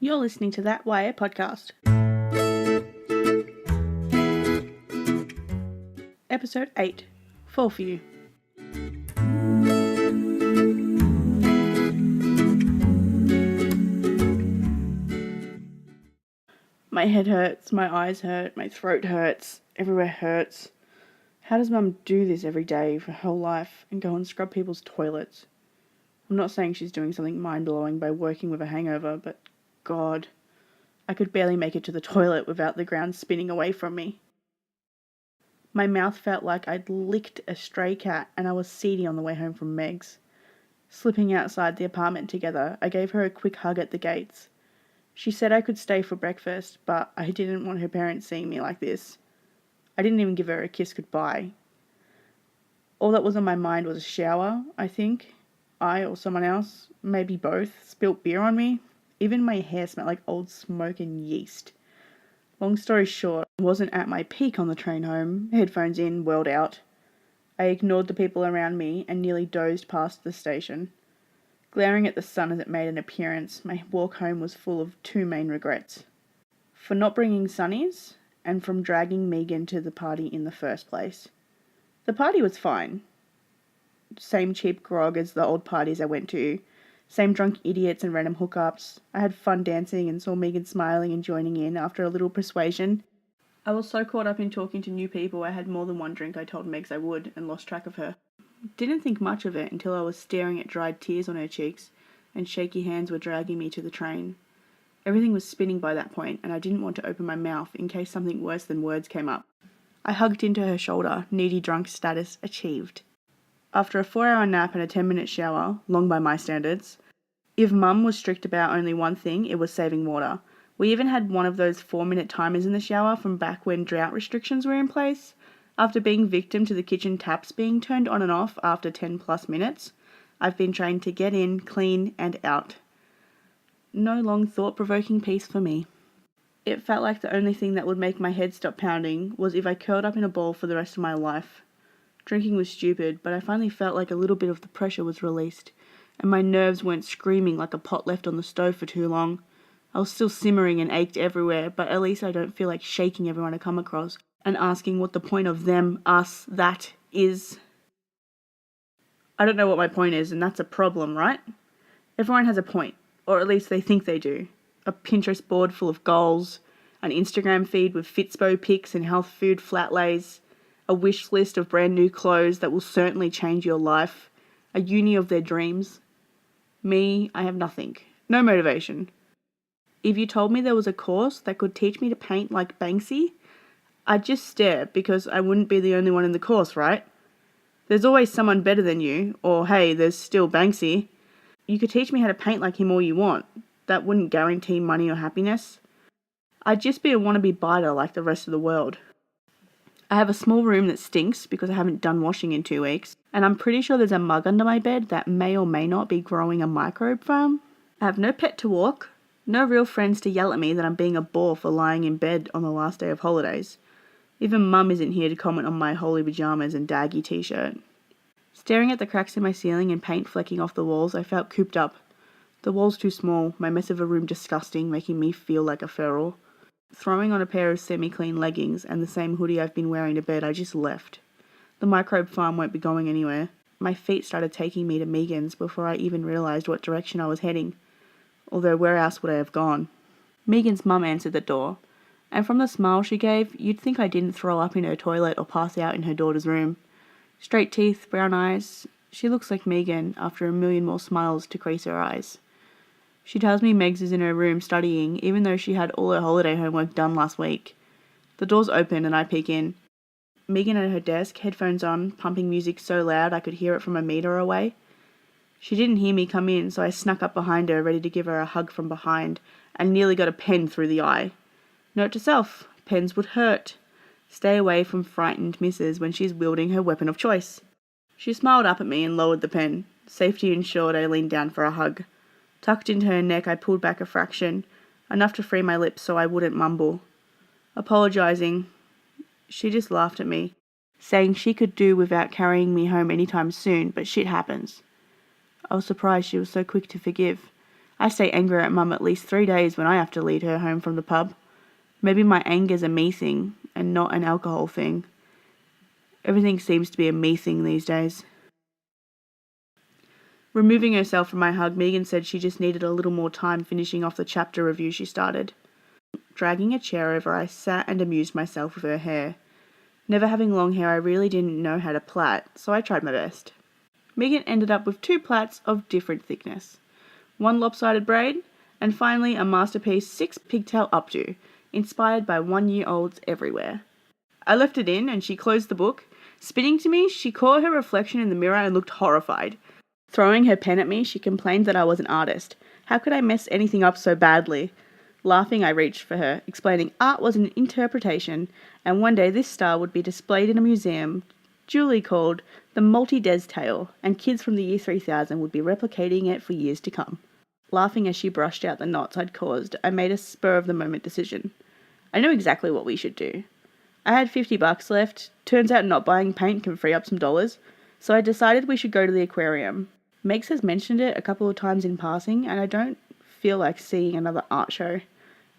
You're listening to That Wire podcast. Episode 8. Fall for You. My head hurts, my eyes hurt, my throat hurts, everywhere hurts. How does Mum do this every day for her whole life and go and scrub people's toilets? I'm not saying she's doing something mind-blowing by working with a hangover, but God, I could barely make it to the toilet without the ground spinning away from me. My mouth felt like I'd licked a stray cat and I was seedy on the way home from Meg's. Slipping outside the apartment together, I gave her a quick hug at the gates. She said I could stay for breakfast, but I didn't want her parents seeing me like this. I didn't even give her a kiss goodbye. All that was on my mind was a shower, I think. I or someone else, maybe both, spilt beer on me. Even my hair smelled like old smoke and yeast. Long story short, I wasn't at my peak on the train home, headphones in, world out. I ignored the people around me and nearly dozed past the station. Glaring at the sun as it made an appearance, my walk home was full of two main regrets. For not bringing sunnies, and from dragging Megan to the party in the first place. The party was fine. Same cheap grog as the old parties I went to. Same drunk idiots and random hookups. I had fun dancing and saw Megan smiling and joining in after a little persuasion. I was so caught up in talking to new people I had more than one drink I told Megs I would and lost track of her. Didn't think much of it until I was staring at dried tears on her cheeks and shaky hands were dragging me to the train. Everything was spinning by that point and I didn't want to open my mouth in case something worse than words came up. I hugged into her shoulder, needy drunk status achieved. After a 4-hour nap and a 10-minute shower, long by my standards, if Mum was strict about only one thing, it was saving water. We even had one of those 4-minute timers in the shower from back when drought restrictions were in place. After being victim to the kitchen taps being turned on and off after 10 plus minutes, I've been trained to get in, clean, and out. No long thought-provoking piece for me. It felt like the only thing that would make my head stop pounding was if I curled up in a ball for the rest of my life. Drinking was stupid, but I finally felt like a little bit of the pressure was released, and my nerves weren't screaming like a pot left on the stove for too long. I was still simmering and ached everywhere, but at least I don't feel like shaking everyone I come across and asking what the point of them, us, that is. I don't know what my point is, and that's a problem, right? Everyone has a point, or at least they think they do. A Pinterest board full of goals, an Instagram feed with Fitspo pics and health food flat lays, a wish list of brand new clothes that will certainly change your life, a uni of their dreams. Me, I have nothing. No motivation. If you told me there was a course that could teach me to paint like Banksy, I'd just stare because I wouldn't be the only one in the course, right? There's always someone better than you, or hey, there's still Banksy. You could teach me how to paint like him all you want. That wouldn't guarantee money or happiness. I'd just be a wannabe biter like the rest of the world. I have a small room that stinks because I haven't done washing in 2 weeks, and I'm pretty sure there's a mug under my bed that may or may not be growing a microbe farm. I have no pet to walk, no real friends to yell at me that I'm being a bore for lying in bed on the last day of holidays. Even Mum isn't here to comment on my holey pyjamas and daggy t-shirt. Staring at the cracks in my ceiling and paint flecking off the walls, I felt cooped up. The walls too small, my mess of a room disgusting, making me feel like a feral. Throwing on a pair of semi-clean leggings and the same hoodie I've been wearing to bed, I just left. The microbe farm won't be going anywhere. My feet started taking me to Megan's before I even realised what direction I was heading. Although where else would I have gone? Megan's mum answered the door, and from the smile she gave, you'd think I didn't throw up in her toilet or pass out in her daughter's room. Straight teeth, brown eyes. She looks like Megan after a million more smiles to crease her eyes. She tells me Megs is in her room studying, even though she had all her holiday homework done last week. The door's open and I peek in. Megan at her desk, headphones on, pumping music so loud I could hear it from a metre away. She didn't hear me come in, so I snuck up behind her, ready to give her a hug from behind, and nearly got a pen through the eye. Note to self, pens would hurt. Stay away from frightened misses when she's wielding her weapon of choice. She smiled up at me and lowered the pen. Safety ensured, I leaned down for a hug. Tucked into her neck, I pulled back a fraction, enough to free my lips so I wouldn't mumble. Apologising, she just laughed at me, saying she could do without carrying me home anytime soon, but shit happens. I was surprised she was so quick to forgive. I stay angry at Mum at least 3 days when I have to lead her home from the pub. Maybe my anger's a me thing and not an alcohol thing. Everything seems to be a me thing these days. Removing herself from my hug, Megan said she just needed a little more time finishing off the chapter review she started. Dragging a chair over, I sat and amused myself with her hair. Never having long hair, I really didn't know how to plait, so I tried my best. Megan ended up with 2 plaits of different thickness, 1 lopsided braid, and finally a masterpiece 6 pigtail updo, inspired by 1-year-olds everywhere. I left it in and she closed the book. Spinning to me, she caught her reflection in the mirror and looked horrified. Throwing her pen at me, she complained that I was an artist. How could I mess anything up so badly? Laughing, I reached for her, explaining art was an interpretation, and one day this star would be displayed in a museum, duly called the Multi-Des Tale, and kids from the year 3000 would be replicating it for years to come. Laughing as she brushed out the knots I'd caused, I made a spur-of-the-moment decision. I knew exactly what we should do. I had $50 left. Turns out not buying paint can free up some dollars, so I decided we should go to the aquarium. Megs has mentioned it a couple of times in passing, and I don't feel like seeing another art show.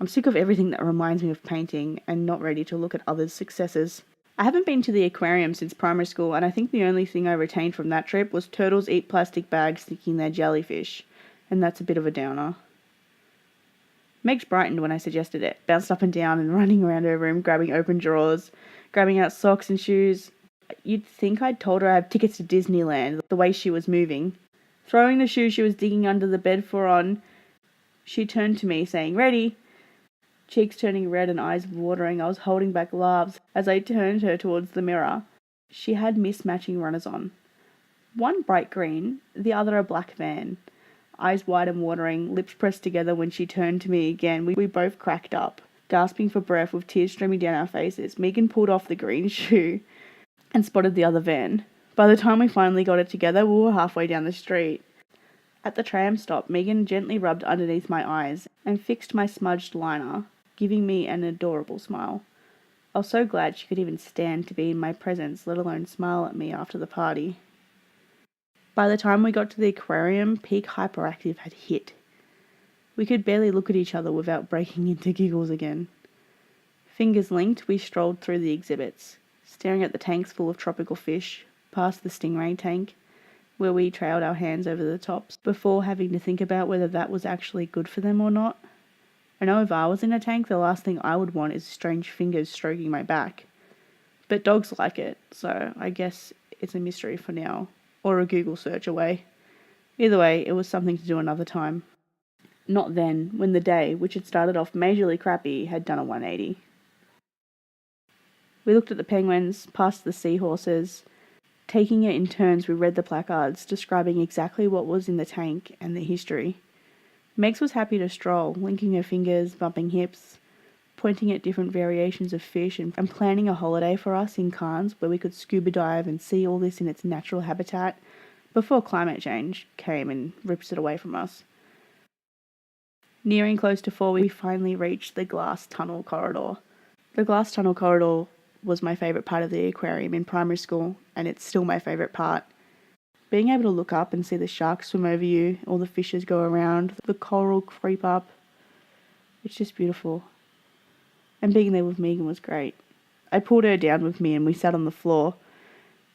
I'm sick of everything that reminds me of painting and not ready to look at others' successes. I haven't been to the aquarium since primary school, and I think the only thing I retained from that trip was turtles eat plastic bags thinking they're jellyfish, and that's a bit of a downer. Megs brightened when I suggested it, bounced up and down and running around her room, grabbing open drawers, grabbing out socks and shoes. You'd think I'd told her I have tickets to Disneyland, the way she was moving. Throwing the shoes she was digging under the bed for on, she turned to me, saying, "Ready?" Cheeks turning red and eyes watering, I was holding back laughs as I turned her towards the mirror. She had mismatching runners on. One bright green, the other a black van. Eyes wide and watering, lips pressed together when she turned to me again. We both cracked up, gasping for breath with tears streaming down our faces. Megan pulled off the green shoe and spotted the other van. By the time we finally got it together, we were halfway down the street. At the tram stop, Megan gently rubbed underneath my eyes and fixed my smudged liner, giving me an adorable smile. I was so glad she could even stand to be in my presence, let alone smile at me after the party. By the time we got to the aquarium, peak hyperactive had hit. We could barely look at each other without breaking into giggles again. Fingers linked, we strolled through the exhibits, staring at the tanks full of tropical fish, past the stingray tank, where we trailed our hands over the tops, before having to think about whether that was actually good for them or not. I know if I was in a tank, the last thing I would want is strange fingers stroking my back. But dogs like it, so I guess it's a mystery for now, or a Google search away. Either way, it was something to do another time. Not then, when the day, which had started off majorly crappy, had done a 180. We looked at the penguins, past the seahorses. Taking it in turns, we read the placards, describing exactly what was in the tank and the history. Megs was happy to stroll, linking her fingers, bumping hips, pointing at different variations of fish and planning a holiday for us in Cairns where we could scuba dive and see all this in its natural habitat before climate change came and rips it away from us. Nearing close to 4, we finally reached the glass tunnel corridor. The glass tunnel corridor was my favourite part of the aquarium in primary school, and it's still my favourite part. Being able to look up and see the sharks swim over you, all the fishes go around, the coral creep up, it's just beautiful. And being there with Megan was great. I pulled her down with me and we sat on the floor.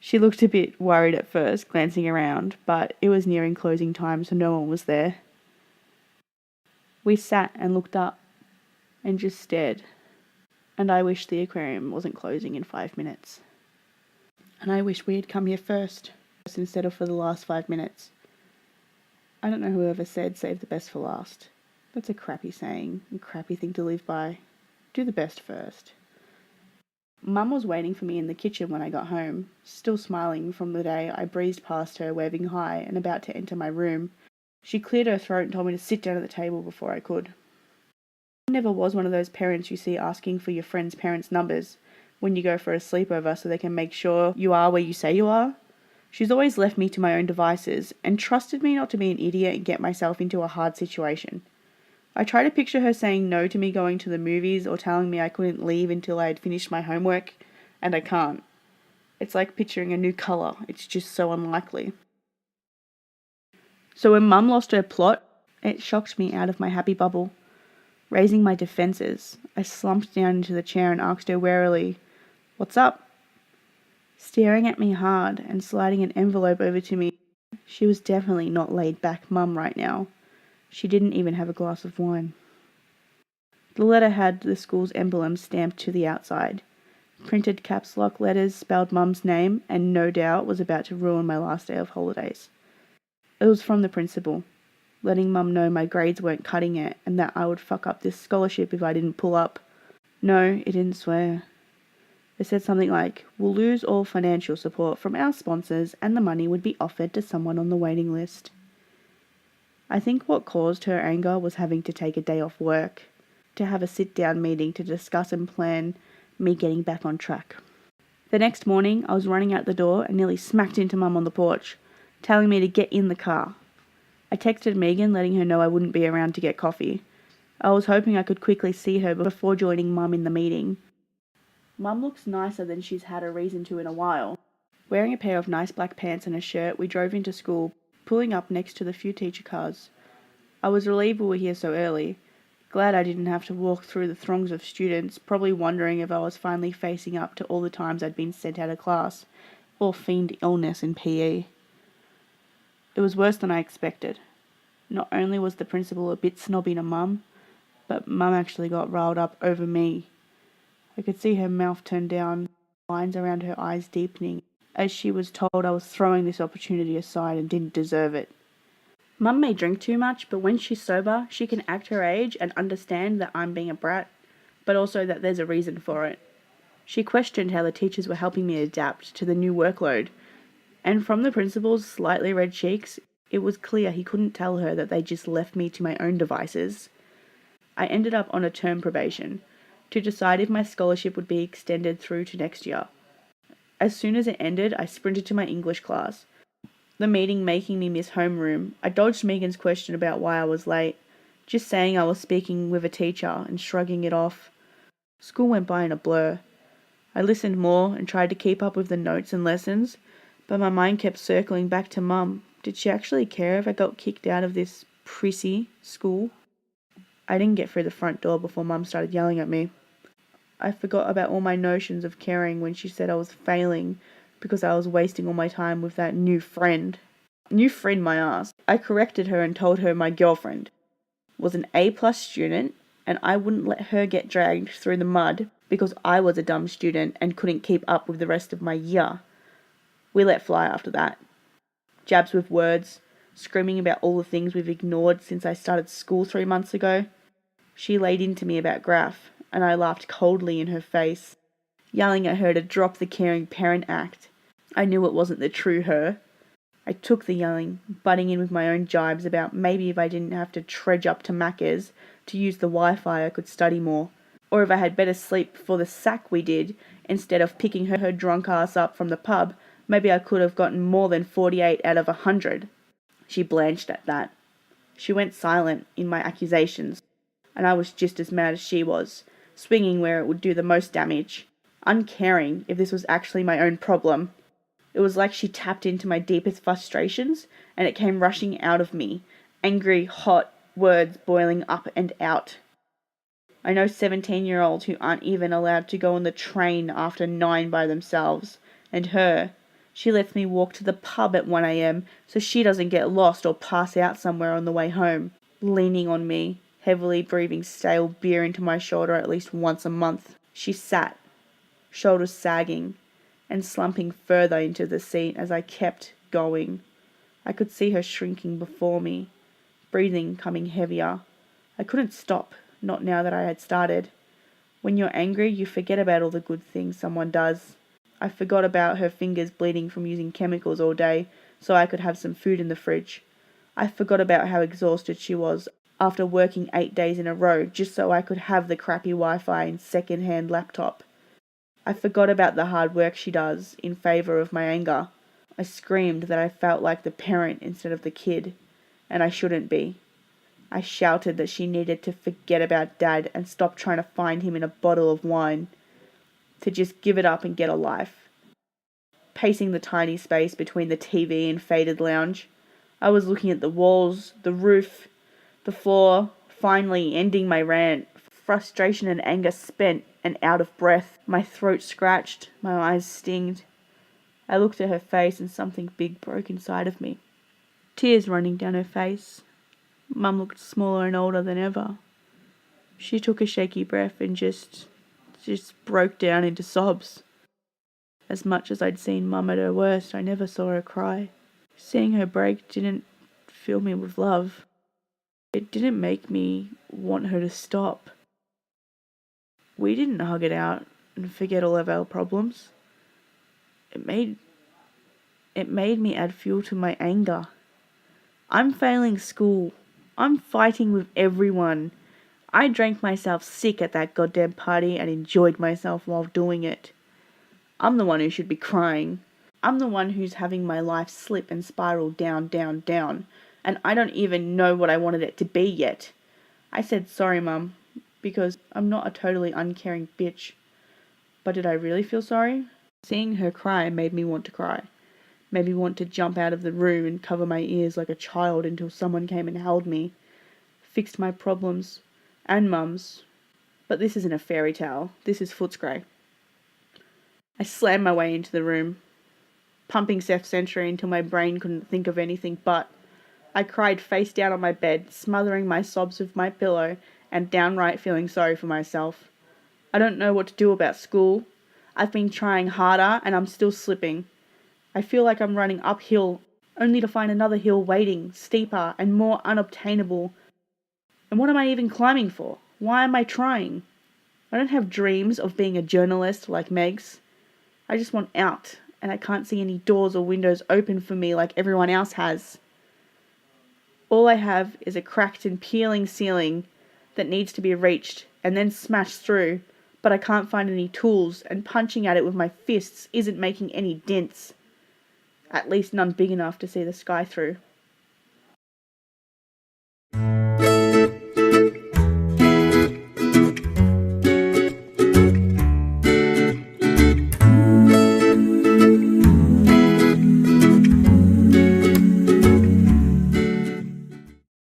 She looked a bit worried at first, glancing around, but it was nearing closing time, so no one was there. We sat and looked up and just stared. And I wished the aquarium wasn't closing in 5 minutes. And I wish we had come here first, instead of for the last 5 minutes. I don't know whoever said save the best for last. That's a crappy saying, a crappy thing to live by. Do the best first. Mum was waiting for me in the kitchen when I got home, still smiling from the day I breezed past her waving hi and about to enter my room. She cleared her throat and told me to sit down at the table before I could. I never was one of those parents you see asking for your friends' parents' numbers when you go for a sleepover so they can make sure you are where you say you are. She's always left me to my own devices and trusted me not to be an idiot and get myself into a hard situation. I try to picture her saying no to me going to the movies or telling me I couldn't leave until I had finished my homework, and I can't. It's like picturing a new colour. It's just so unlikely. So when Mum lost her plot It shocked me out of my happy bubble. Raising my defences, I slumped down into the chair and asked her warily, "What's up?" Staring at me hard and sliding an envelope over to me, she was definitely not laid back mum right now. She didn't even have a glass of wine. The letter had the school's emblem stamped to the outside. Printed caps lock letters spelled mum's name and no doubt was about to ruin my last day of holidays. It was from the principal, letting mum know my grades weren't cutting it and that I would fuck up this scholarship if I didn't pull up. No, it didn't swear. It said something like, "We'll lose all financial support from our sponsors and the money would be offered to someone on the waiting list." I think what caused her anger was having to take a day off work, to have a sit-down meeting to discuss and plan me getting back on track. The next morning, I was running out the door and nearly smacked into mum on the porch, telling me to get in the car. I texted Megan letting her know I wouldn't be around to get coffee. I was hoping I could quickly see her before joining mum in the meeting. Mum looks nicer than she's had a reason to in a while. Wearing a pair of nice black pants and a shirt, we drove into school, pulling up next to the few teacher cars. I was relieved we were here so early. Glad I didn't have to walk through the throngs of students, probably wondering if I was finally facing up to all the times I'd been sent out of class, or feigned illness in PE. It was worse than I expected. Not only was the principal a bit snobby to mum, but mum actually got riled up over me. I could see her mouth turn down, lines around her eyes deepening, as she was told I was throwing this opportunity aside and didn't deserve it. Mum may drink too much, but when she's sober, she can act her age and understand that I'm being a brat, but also that there's a reason for it. She questioned how the teachers were helping me adapt to the new workload, and from the principal's slightly red cheeks, it was clear he couldn't tell her that they just left me to my own devices. I ended up on a term probation, to decide if my scholarship would be extended through to next year. As soon as it ended, I sprinted to my English class, the meeting making me miss homeroom. I dodged Megan's question about why I was late, just saying I was speaking with a teacher and shrugging it off. School went by in a blur. I listened more and tried to keep up with the notes and lessons, but my mind kept circling back to mum. Did she actually care if I got kicked out of this prissy school? I didn't get through the front door before mum started yelling at me. I forgot about all my notions of caring when she said I was failing because I was wasting all my time with that new friend. New friend, my ass. I corrected her and told her my girlfriend was an A-plus student and I wouldn't let her get dragged through the mud because I was a dumb student and couldn't keep up with the rest of my year. We let fly after that. Jabs with words, screaming about all the things we've ignored since I started school 3 months ago. She laid into me about Graph, and I laughed coldly in her face, yelling at her to drop the caring parent act. I knew it wasn't the true her. I took the yelling, butting in with my own jibes about maybe if I didn't have to trudge up to Macca's to use the Wi-Fi I could study more, or if I had better sleep before the sack we did, instead of picking her drunk ass up from the pub, maybe I could have gotten more than 48 out of 100. She blanched at that. She went silent in my accusations, and I was just as mad as she was, swinging where it would do the most damage, uncaring if this was actually my own problem. It was like she tapped into my deepest frustrations, and it came rushing out of me, angry, hot words boiling up and out. I know 17-year-olds who aren't even allowed to go on the train after 9 by themselves, and her, she lets me walk to the pub at 1 a.m. so she doesn't get lost or pass out somewhere on the way home, leaning on me, heavily breathing stale beer into my shoulder at least once a month. She sat, shoulders sagging, and slumping further into the seat as I kept going. I could see her shrinking before me, breathing coming heavier. I couldn't stop, not now that I had started. When you're angry, you forget about all the good things someone does. I forgot about her fingers bleeding from using chemicals all day, so I could have some food in the fridge. I forgot about how exhausted she was after working 8 days in a row just so I could have the crappy Wi-Fi and second-hand laptop. I forgot about the hard work she does in favour of my anger. I screamed that I felt like the parent instead of the kid, and I shouldn't be. I shouted that she needed to forget about Dad and stop trying to find him in a bottle of wine, to just give it up and get a life. Pacing the tiny space between the TV and faded lounge, I was looking at the walls, the roof, before finally ending my rant. Frustration and anger spent and out of breath. My throat scratched, my eyes stinged. I looked at her face and something big broke inside of me. Tears running down her face. Mum looked smaller and older than ever. She took a shaky breath and just broke down into sobs. As much as I'd seen Mum at her worst, I never saw her cry. Seeing her break didn't fill me with love. It didn't make me want her to stop. We didn't hug it out and forget all of our problems. It made me add fuel to my anger. I'm failing school. I'm fighting with everyone. I drank myself sick at that goddamn party and enjoyed myself while doing it. I'm the one who should be crying. I'm the one who's having my life slip and spiral down, down, down, and I don't even know what I wanted it to be yet. I said sorry, Mum, because I'm not a totally uncaring bitch. But did I really feel sorry? Seeing her cry made me want to cry. Made me want to jump out of the room and cover my ears like a child until someone came and held me, fixed my problems, and Mum's. But this isn't a fairy tale. This is Footscray. I slammed my way into the room, pumping Seth Century until my brain couldn't think of anything but. I cried face down on my bed, smothering my sobs with my pillow and downright feeling sorry for myself. I don't know what to do about school. I've been trying harder and I'm still slipping. I feel like I'm running uphill, only to find another hill waiting, steeper and more unobtainable. And what am I even climbing for? Why am I trying? I don't have dreams of being a journalist like Meg's. I just want out, and I can't see any doors or windows open for me like everyone else has. All I have is a cracked and peeling ceiling that needs to be reached and then smashed through, but I can't find any tools, and punching at it with my fists isn't making any dents. At least none big enough to see the sky through.